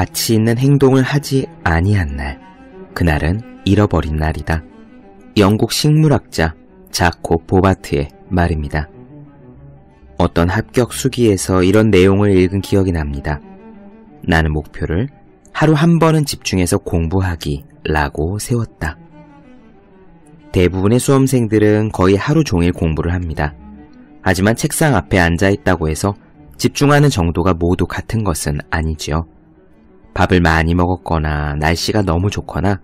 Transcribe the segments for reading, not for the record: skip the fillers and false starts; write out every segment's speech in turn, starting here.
가치 있는 행동을 하지 아니한 날, 그날은 잃어버린 날이다. 영국 식물학자 자코 보바트의 말입니다. 어떤 합격 수기에서 이런 내용을 읽은 기억이 납니다. 나는 목표를 하루 한 번은 집중해서 공부하기 라고 세웠다. 대부분의 수험생들은 거의 하루 종일 공부를 합니다. 하지만 책상 앞에 앉아있다고 해서 집중하는 정도가 모두 같은 것은 아니지요. 밥을 많이 먹었거나 날씨가 너무 좋거나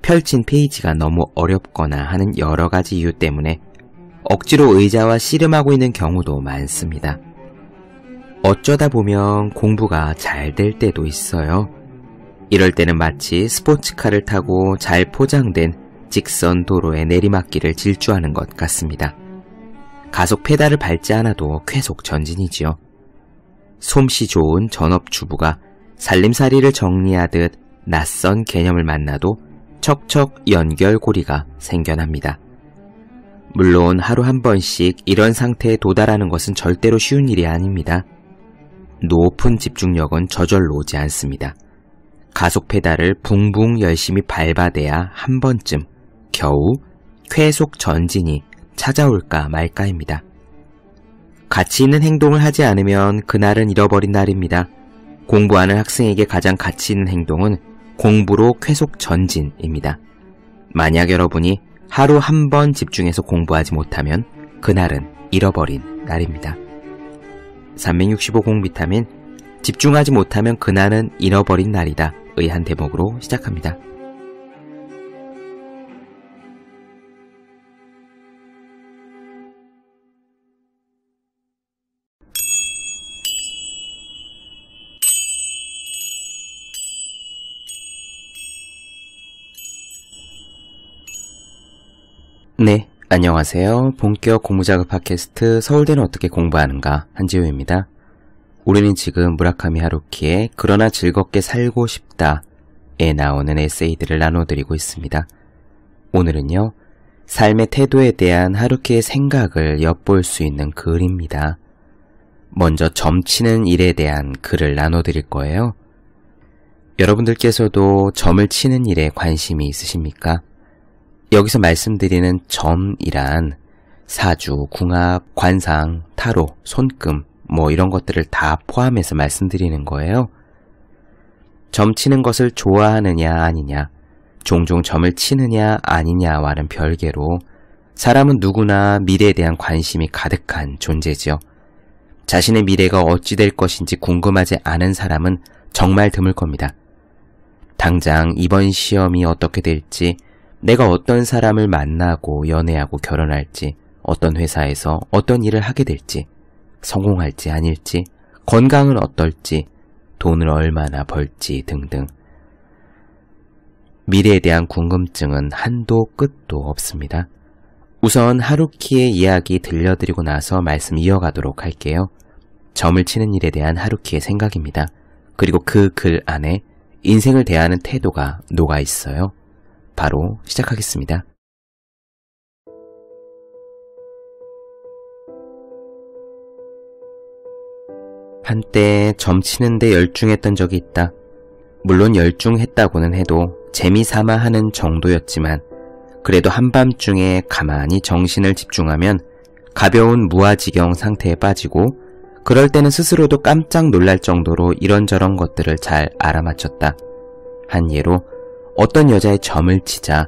펼친 페이지가 너무 어렵거나 하는 여러 가지 이유 때문에 억지로 의자와 씨름하고 있는 경우도 많습니다. 어쩌다 보면 공부가 잘 될 때도 있어요. 이럴 때는 마치 스포츠카를 타고 잘 포장된 직선 도로의 내리막길을 질주하는 것 같습니다. 가속 페달을 밟지 않아도 쾌속 전진이지요. 솜씨 좋은 전업주부가 살림살이를 정리하듯 낯선 개념을 만나도 척척 연결고리가 생겨납니다. 물론 하루 한 번씩 이런 상태에 도달하는 것은 절대로 쉬운 일이 아닙니다. 높은 집중력은 저절로 오지 않습니다. 가속 페달을 붕붕 열심히 밟아대야 한 번쯤 겨우 쾌속 전진이 찾아올까 말까입니다. 가치 있는 행동을 하지 않으면 그날은 잃어버린 날입니다. 공부하는 학생에게 가장 가치 있는 행동은 공부로 쾌속 전진입니다. 만약 여러분이 하루 한 번 집중해서 공부하지 못하면 그날은 잃어버린 날입니다. 365 공비타민, 집중하지 못하면 그날은 잃어버린 날이다 의 한 대목으로 시작합니다. 네, 안녕하세요. 본격 공부작업 팟캐스트 서울대는 어떻게 공부하는가 한지우입니다. 우리는 지금 무라카미 하루키의 그러나 즐겁게 살고 싶다에 나오는 에세이들을 나눠드리고 있습니다. 오늘은요, 삶의 태도에 대한 하루키의 생각을 엿볼 수 있는 글입니다. 먼저 점치는 일에 대한 글을 나눠드릴 거예요. 여러분들께서도 점을 치는 일에 관심이 있으십니까? 여기서 말씀드리는 점이란 사주, 궁합, 관상, 타로, 손금 이런 것들을 다 포함해서 말씀드리는 거예요. 점 치는 것을 좋아하느냐 아니냐, 종종 점을 치느냐 아니냐와는 별개로 사람은 누구나 미래에 대한 관심이 가득한 존재지요. 자신의 미래가 어찌 될 것인지 궁금하지 않은 사람은 정말 드물 겁니다. 당장 이번 시험이 어떻게 될지, 내가 어떤 사람을 만나고 연애하고 결혼할지, 어떤 회사에서 어떤 일을 하게 될지, 성공할지 아닐지, 건강은 어떨지, 돈을 얼마나 벌지 등등. 미래에 대한 궁금증은 한도 끝도 없습니다. 우선 하루키의 이야기 들려드리고 나서 말씀 이어가도록 할게요. 점을 치는 일에 대한 하루키의 생각입니다. 그리고 그 글 안에 인생을 대하는 태도가 녹아 있어요. 바로 시작하겠습니다. 한때 점치는데 열중했던 적이 있다. 물론 열중했다고는 해도 재미삼아 하는 정도였지만 그래도 한밤중에 가만히 정신을 집중하면 가벼운 무아지경 상태에 빠지고 그럴 때는 스스로도 깜짝 놀랄 정도로 이런저런 것들을 잘 알아맞혔다. 한 예로 어떤 여자의 점을 치자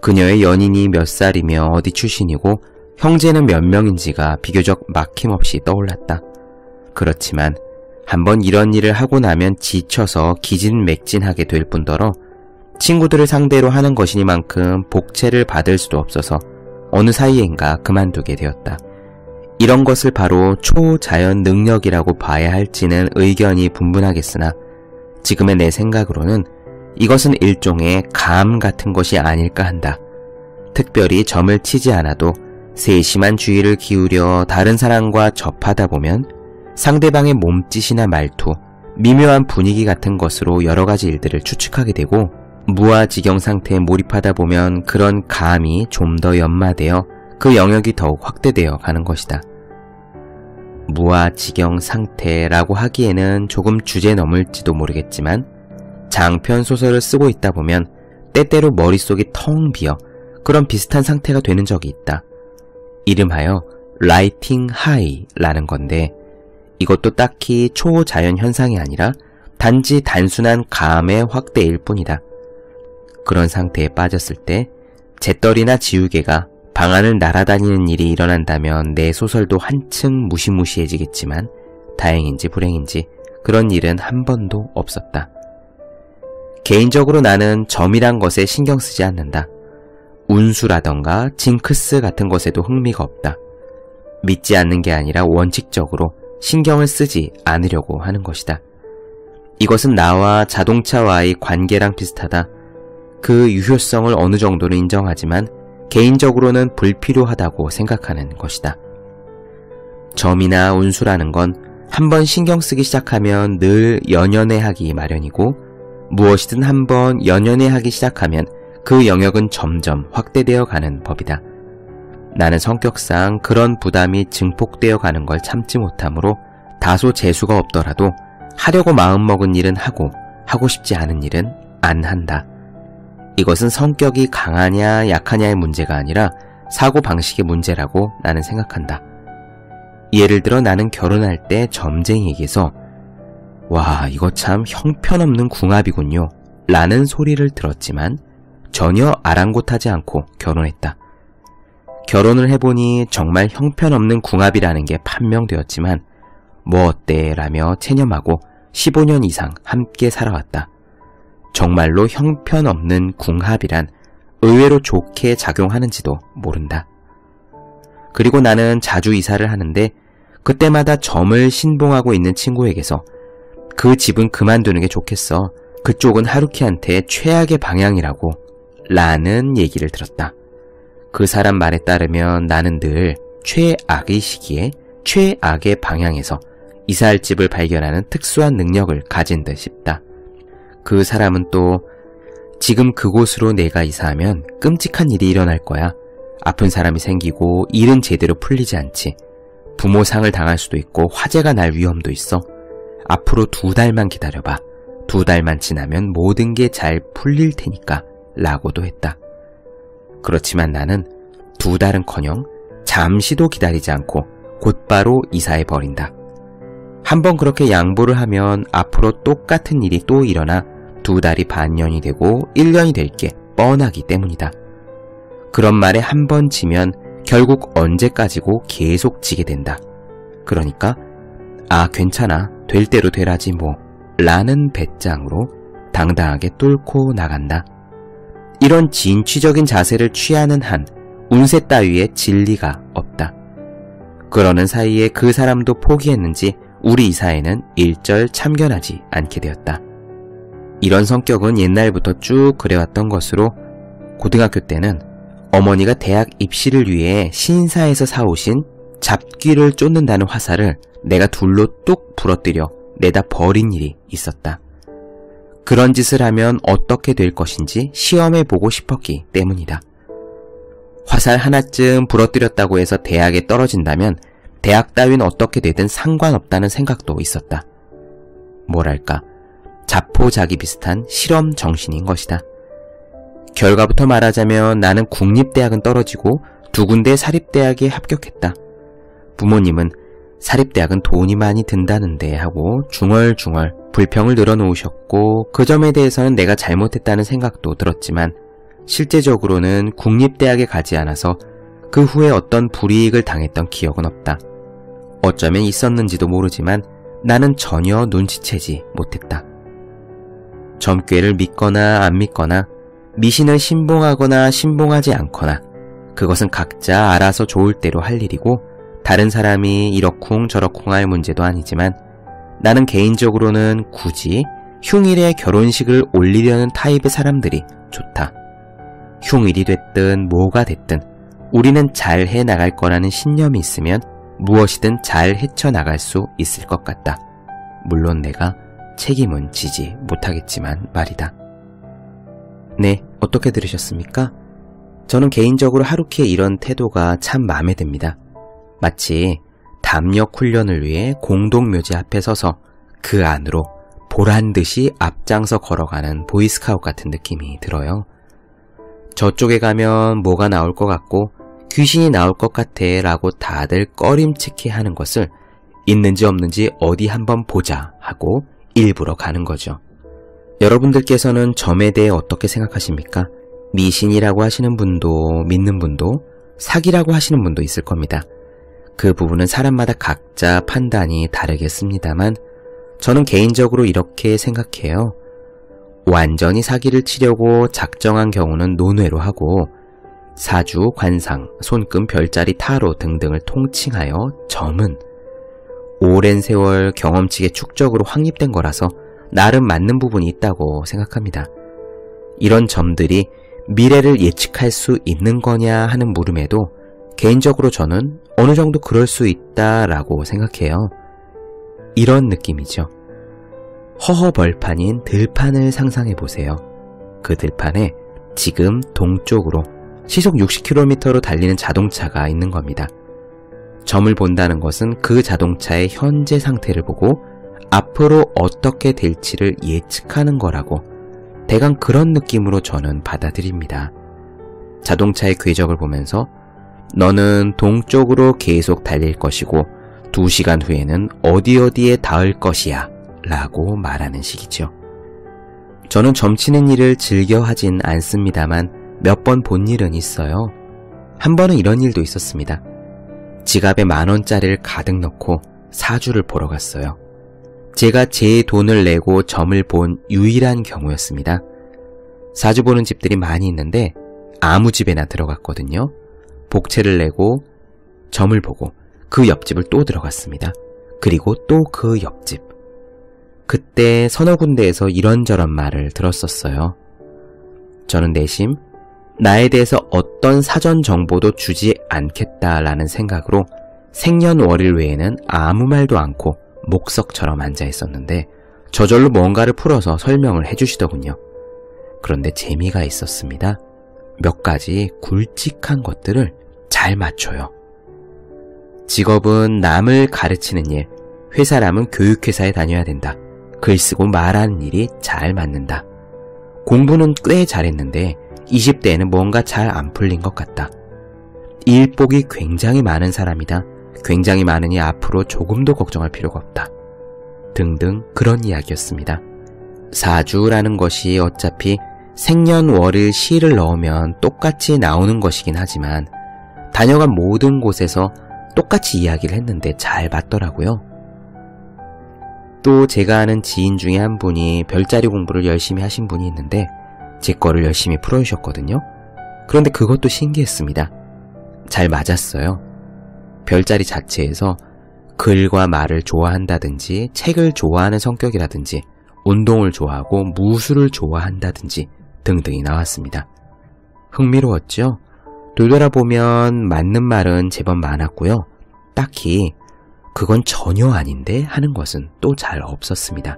그녀의 연인이 몇 살이며 어디 출신이고 형제는 몇 명인지가 비교적 막힘없이 떠올랐다. 그렇지만 한번 이런 일을 하고 나면 지쳐서 기진맥진하게 될 뿐더러 친구들을 상대로 하는 것이니만큼 복채를 받을 수도 없어서 어느 사이엔가 그만두게 되었다. 이런 것을 바로 초자연 능력이라고 봐야 할지는 의견이 분분하겠으나 지금의 내 생각으로는 이것은 일종의 감 같은 것이 아닐까 한다. 특별히 점을 치지 않아도 세심한 주의를 기울여 다른 사람과 접하다 보면 상대방의 몸짓이나 말투, 미묘한 분위기 같은 것으로 여러 가지 일들을 추측하게 되고 무아지경 상태에 몰입하다 보면 그런 감이 좀 더 연마되어 그 영역이 더욱 확대되어 가는 것이다. 무아지경 상태라고 하기에는 조금 주제 넘을지도 모르겠지만 장편 소설을 쓰고 있다 보면 때때로 머릿속이 텅 비어 그런 비슷한 상태가 되는 적이 있다. 이름하여 라이팅 하이라는 건데 이것도 딱히 초자연 현상이 아니라 단지 단순한 감의 확대일 뿐이다. 그런 상태에 빠졌을 때 재떨이나 지우개가 방 안을 날아다니는 일이 일어난다면 내 소설도 한층 무시무시해지겠지만 다행인지 불행인지 그런 일은 한 번도 없었다. 개인적으로 나는 점이란 것에 신경 쓰지 않는다. 운수라던가 징크스 같은 것에도 흥미가 없다. 믿지 않는 게 아니라 원칙적으로 신경을 쓰지 않으려고 하는 것이다. 이것은 나와 자동차와의 관계랑 비슷하다. 그 유효성을 어느 정도는 인정하지만 개인적으로는 불필요하다고 생각하는 것이다. 점이나 운수라는 건 한번 신경 쓰기 시작하면 늘 연연해하기 마련이고 무엇이든 한번 연연해하기 시작하면 그 영역은 점점 확대되어 가는 법이다. 나는 성격상 그런 부담이 증폭되어 가는 걸 참지 못하므로 다소 재수가 없더라도 하려고 마음먹은 일은 하고 싶지 않은 일은 안 한다. 이것은 성격이 강하냐 약하냐의 문제가 아니라 사고방식의 문제라고 나는 생각한다. 예를 들어 나는 결혼할 때 점쟁이에게서 와, 이거 참 형편없는 궁합이군요 라는 소리를 들었지만 전혀 아랑곳하지 않고 결혼했다. 결혼을 해보니 정말 형편없는 궁합이라는 게 판명되었지만 뭐 어때 라며 체념하고 15년 이상 함께 살아왔다. 정말로 형편없는 궁합이란 의외로 좋게 작용하는지도 모른다. 그리고 나는 자주 이사를 하는데 그때마다 점을 신봉하고 있는 친구에게서 그 집은 그만두는 게 좋겠어. 그쪽은 하루키한테 최악의 방향이라고 라는 얘기를 들었다. 그 사람 말에 따르면 나는 늘 최악의 시기에 최악의 방향에서 이사할 집을 발견하는 특수한 능력을 가진 듯 싶다. 그 사람은 또 지금 그곳으로 내가 이사하면 끔찍한 일이 일어날 거야. 아픈 사람이 생기고 일은 제대로 풀리지 않지. 부모 상을 당할 수도 있고 화재가 날 위험도 있어. 앞으로 2달만 기다려봐. 2달만 지나면 모든 게 잘 풀릴 테니까 라고도 했다. 그렇지만 나는 2달은커녕 잠시도 기다리지 않고 곧바로 이사해버린다. 한번 그렇게 양보를 하면 앞으로 똑같은 일이 또 일어나 2달이 반년이 되고 1년이 될 게 뻔하기 때문이다. 그런 말에 한 번 지면 결국 언제까지고 계속 지게 된다. 그러니까 괜찮아, 될 대로 되라지 뭐 라는 배짱으로 당당하게 뚫고 나간다. 이런 진취적인 자세를 취하는 한 운세 따위에 진리가 없다. 그러는 사이에 그 사람도 포기했는지 우리 이사에는 일절 참견하지 않게 되었다. 이런 성격은 옛날부터 쭉 그래왔던 것으로 고등학교 때는 어머니가 대학 입시를 위해 신사에서 사오신 잡귀를 쫓는다는 화살을 내가 둘로 뚝 부러뜨려 내다 버린 일이 있었다. 그런 짓을 하면 어떻게 될 것인지 시험해보고 싶었기 때문이다. 화살 하나쯤 부러뜨렸다고 해서 대학에 떨어진다면 대학 따윈 어떻게 되든 상관없다는 생각도 있었다. 뭐랄까, 자포자기 비슷한 실험 정신인 것이다. 결과부터 말하자면 나는 국립대학은 떨어지고 2군데 사립대학에 합격했다. 부모님은 사립대학은 돈이 많이 든다는데 하고 중얼중얼 불평을 늘어놓으셨고 그 점에 대해서는 내가 잘못했다는 생각도 들었지만 실제적으로는 국립대학에 가지 않아서 그 후에 어떤 불이익을 당했던 기억은 없다. 어쩌면 있었는지도 모르지만 나는 전혀 눈치채지 못했다. 점괘를 믿거나 안 믿거나 미신을 신봉하거나 신봉하지 않거나 그것은 각자 알아서 좋을 대로 할 일이고 다른 사람이 이러쿵 저러쿵 할 문제도 아니지만 나는 개인적으로는 굳이 흉일에 결혼식을 올리려는 타입의 사람들이 좋다. 흉일이 됐든 뭐가 됐든 우리는 잘 해나갈 거라는 신념이 있으면 무엇이든 잘 헤쳐나갈 수 있을 것 같다. 물론 내가 책임은 지지 못하겠지만 말이다. 네, 어떻게 들으셨습니까? 저는 개인적으로 하루키의 이런 태도가 참 마음에 듭니다. 마치 담력 훈련을 위해 공동묘지 앞에 서서 그 안으로 보란듯이 앞장서 걸어가는 보이스카웃 같은 느낌이 들어요. 저쪽에 가면 뭐가 나올 것 같고 귀신이 나올 것 같아 라고 다들 꺼림칙해 하는 것을 있는지 없는지 어디 한번 보자 하고 일부러 가는 거죠. 여러분들께서는 점에 대해 어떻게 생각하십니까? 미신이라고 하시는 분도 믿는 분도 사기라고 하시는 분도 있을 겁니다. 그 부분은 사람마다 각자 판단이 다르겠습니다만 저는 개인적으로 이렇게 생각해요. 완전히 사기를 치려고 작정한 경우는 논외로 하고 사주, 관상, 손금, 별자리, 타로 등등을 통칭하여 점은 오랜 세월 경험치계 축적으로 확립된 거라서 나름 맞는 부분이 있다고 생각합니다. 이런 점들이 미래를 예측할 수 있는 거냐 하는 물음에도 개인적으로 저는 어느 정도 그럴 수 있다라고 생각해요. 이런 느낌이죠. 허허벌판인 들판을 상상해보세요. 그 들판에 지금 동쪽으로 시속 60km로 달리는 자동차가 있는 겁니다. 점을 본다는 것은 그 자동차의 현재 상태를 보고 앞으로 어떻게 될지를 예측하는 거라고 대강 그런 느낌으로 저는 받아들입니다. 자동차의 궤적을 보면서 너는 동쪽으로 계속 달릴 것이고 2시간 후에는 어디에 닿을 것이야 라고 말하는 식이죠. 저는 점치는 일을 즐겨 하진 않습니다만 몇 번 본 일은 있어요. 한 번은 이런 일도 있었습니다. 지갑에 10,000원짜리를 가득 넣고 사주를 보러 갔어요. 제가 제 돈을 내고 점을 본 유일한 경우였습니다. 사주 보는 집들이 많이 있는데 아무 집에나 들어갔거든요. 복채를 내고 점을 보고 그 옆집을 또 들어갔습니다. 그리고 또 그 옆집. 그때 서너 군데에서 이런저런 말을 들었었어요. 저는 내심 나에 대해서 어떤 사전 정보도 주지 않겠다라는 생각으로 생년월일 외에는 아무 말도 않고 목석처럼 앉아 있었는데 저절로 뭔가를 풀어서 설명을 해주시더군요. 그런데 재미가 있었습니다. 몇 가지 굵직한 것들을 잘 맞춰요. 직업은 남을 가르치는 일, 회사라면 교육회사에 다녀야 된다. 글 쓰고 말하는 일이 잘 맞는다. 공부는 꽤 잘했는데 20대에는 뭔가 잘 안 풀린 것 같다. 일복이 굉장히 많은 사람이다. 굉장히 많으니 앞으로 조금도 걱정할 필요가 없다. 등등 그런 이야기였습니다. 사주라는 것이 어차피 생년월일 시를 넣으면 똑같이 나오는 것이긴 하지만 다녀간 모든 곳에서 똑같이 이야기를 했는데 잘 맞더라고요. 또 제가 아는 지인 중에 한 분이 별자리 공부를 열심히 하신 분이 있는데 제 거를 열심히 풀어주셨거든요. 그런데 그것도 신기했습니다. 잘 맞았어요. 별자리 자체에서 글과 말을 좋아한다든지 책을 좋아하는 성격이라든지 운동을 좋아하고 무술을 좋아한다든지 등등이 나왔습니다. 흥미로웠죠? 돌돌아보면 맞는 말은 제법 많았고요. 딱히 그건 전혀 아닌데 하는 것은 또 잘 없었습니다.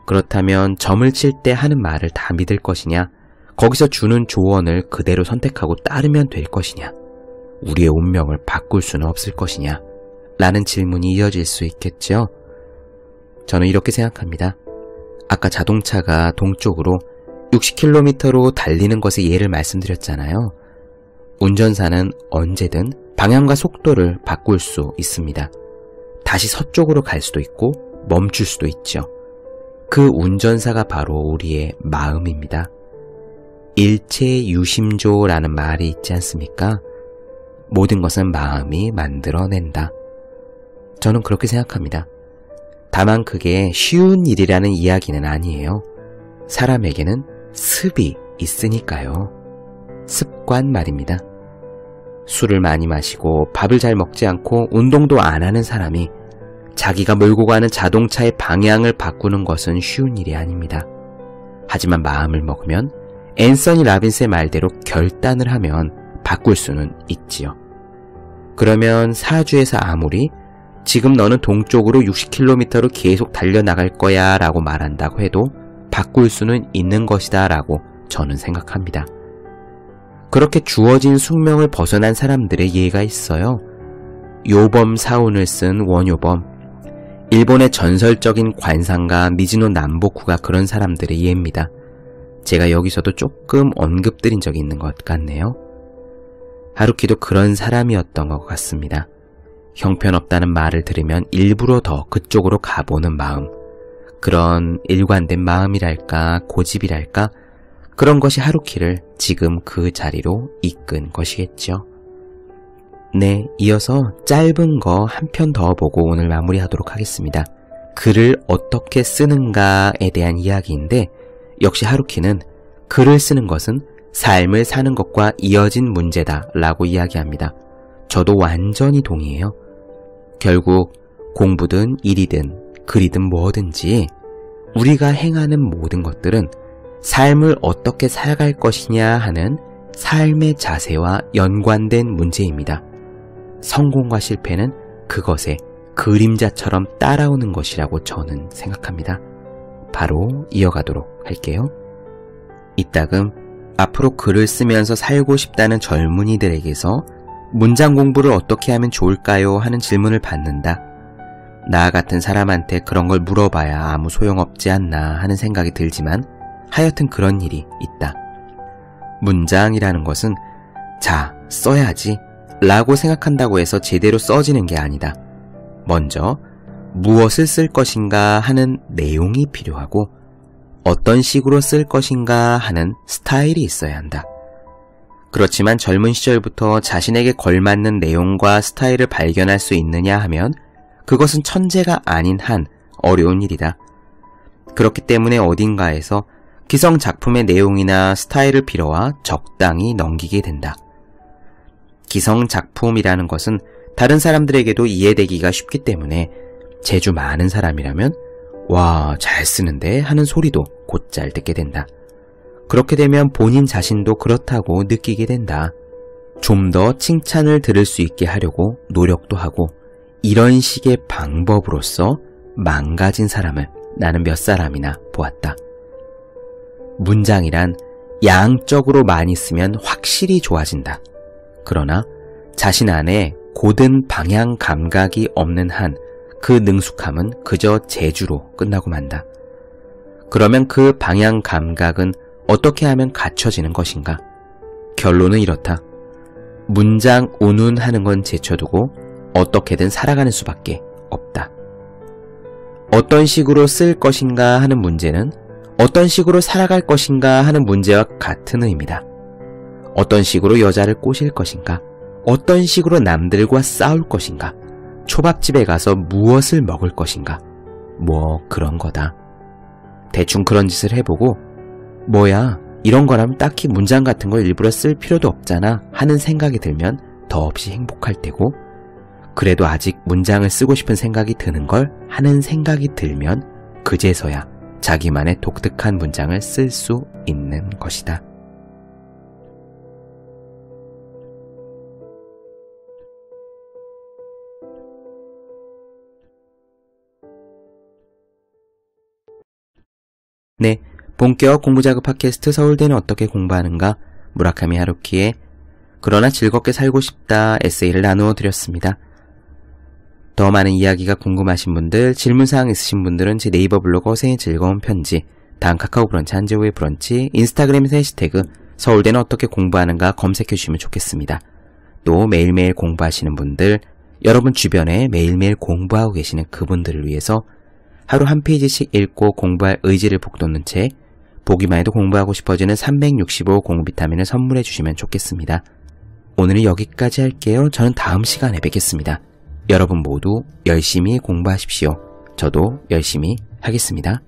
그렇다면 점을 칠 때 하는 말을 다 믿을 것이냐? 거기서 주는 조언을 그대로 선택하고 따르면 될 것이냐? 우리의 운명을 바꿀 수는 없을 것이냐? 라는 질문이 이어질 수 있겠죠? 저는 이렇게 생각합니다. 아까 자동차가 동쪽으로 60km로 달리는 것의 예를 말씀드렸잖아요. 운전사는 언제든 방향과 속도를 바꿀 수 있습니다. 다시 서쪽으로 갈 수도 있고 멈출 수도 있죠. 그 운전사가 바로 우리의 마음입니다. 일체유심조라는 말이 있지 않습니까? 모든 것은 마음이 만들어낸다. 저는 그렇게 생각합니다. 다만 그게 쉬운 일이라는 이야기는 아니에요. 사람에게는 습이 있으니까요. 습관 말입니다. 술을 많이 마시고 밥을 잘 먹지 않고 운동도 안 하는 사람이 자기가 몰고 가는 자동차의 방향을 바꾸는 것은 쉬운 일이 아닙니다. 하지만 마음을 먹으면 앤서니 라빈스의 말대로 결단을 하면 바꿀 수는 있지요. 그러면 사주에서 아무리 지금 너는 동쪽으로 60km로 계속 달려나갈 거야 라고 말한다고 해도 바꿀 수는 있는 것이다 라고 저는 생각합니다. 그렇게 주어진 숙명을 벗어난 사람들의 예가 있어요. 요범 사운을 쓴 원요범, 일본의 전설적인 관상가 미즈노 남보쿠가 그런 사람들의 예입니다. 제가 여기서도 조금 언급드린 적이 있는 것 같네요. 하루키도 그런 사람이었던 것 같습니다. 형편없다는 말을 들으면 일부러 더 그쪽으로 가보는 마음, 그런 일관된 마음이랄까 고집이랄까 그런 것이 하루키를 지금 그 자리로 이끈 것이겠죠. 네, 이어서 짧은 거 한 편 더 보고 오늘 마무리하도록 하겠습니다. 글을 어떻게 쓰는가에 대한 이야기인데 역시 하루키는 글을 쓰는 것은 삶을 사는 것과 이어진 문제다 라고 이야기합니다. 저도 완전히 동의해요. 결국 공부든 일이든 글이든 뭐든지 우리가 행하는 모든 것들은 삶을 어떻게 살아갈 것이냐 하는 삶의 자세와 연관된 문제입니다. 성공과 실패는 그것의 그림자처럼 따라오는 것이라고 저는 생각합니다. 바로 이어가도록 할게요. 이따금 앞으로 글을 쓰면서 살고 싶다는 젊은이들에게서 문장 공부를 어떻게 하면 좋을까요? 하는 질문을 받는다. 나 같은 사람한테 그런 걸 물어봐야 아무 소용없지 않나 하는 생각이 들지만 하여튼 그런 일이 있다. 문장이라는 것은 자, 써야지 라고 생각한다고 해서 제대로 써지는 게 아니다. 먼저 무엇을 쓸 것인가 하는 내용이 필요하고 어떤 식으로 쓸 것인가 하는 스타일이 있어야 한다. 그렇지만 젊은 시절부터 자신에게 걸맞는 내용과 스타일을 발견할 수 있느냐 하면 그것은 천재가 아닌 한 어려운 일이다. 그렇기 때문에 어딘가에서 기성 작품의 내용이나 스타일을 빌어와 적당히 넘기게 된다. 기성 작품이라는 것은 다른 사람들에게도 이해되기가 쉽기 때문에 재주 많은 사람이라면 와, 잘 쓰는데 하는 소리도 곧잘 듣게 된다. 그렇게 되면 본인 자신도 그렇다고 느끼게 된다. 좀 더 칭찬을 들을 수 있게 하려고 노력도 하고 이런 식의 방법으로써 망가진 사람을 나는 몇 사람이나 보았다. 문장이란 양적으로 많이 쓰면 확실히 좋아진다. 그러나 자신 안에 고든 방향 감각이 없는 한 그 능숙함은 그저 재주로 끝나고 만다. 그러면 그 방향 감각은 어떻게 하면 갖춰지는 것인가? 결론은 이렇다. 문장 운운하는 건 제쳐두고 어떻게든 살아가는 수밖에 없다. 어떤 식으로 쓸 것인가 하는 문제는 어떤 식으로 살아갈 것인가 하는 문제와 같은 의미다. 어떤 식으로 여자를 꼬실 것인가? 어떤 식으로 남들과 싸울 것인가? 초밥집에 가서 무엇을 먹을 것인가? 뭐 그런 거다. 대충 그런 짓을 해보고 뭐야, 이런 거라면 딱히 문장 같은 걸 일부러 쓸 필요도 없잖아 하는 생각이 들면 더없이 행복할 테고, 그래도 아직 문장을 쓰고 싶은 생각이 드는 걸 하는 생각이 들면 그제서야 자기만의 독특한 문장을 쓸 수 있는 것이다. 네, 본격 공부자극 팟캐스트 서울대는 어떻게 공부하는가, 무라카미 하루키의 그러나 즐겁게 살고 싶다 에세이를 나누어 드렸습니다. 더 많은 이야기가 궁금하신 분들, 질문사항 있으신 분들은 제 네이버 블로그 어생의 즐거운 편지, 다음 카카오 브런치 한재우의 브런치, 인스타그램에서 해시태그 서울대는 어떻게 공부하는가 검색해 주시면 좋겠습니다. 또 매일매일 공부하시는 분들, 여러분 주변에 매일매일 공부하고 계시는 그분들을 위해서 하루 한 페이지씩 읽고 공부할 의지를 북돋는 책, 보기만 해도 공부하고 싶어지는 365 공부 비타민을 선물해 주시면 좋겠습니다. 오늘은 여기까지 할게요. 저는 다음 시간에 뵙겠습니다. 여러분 모두 열심히 공부하십시오. 저도 열심히 하겠습니다.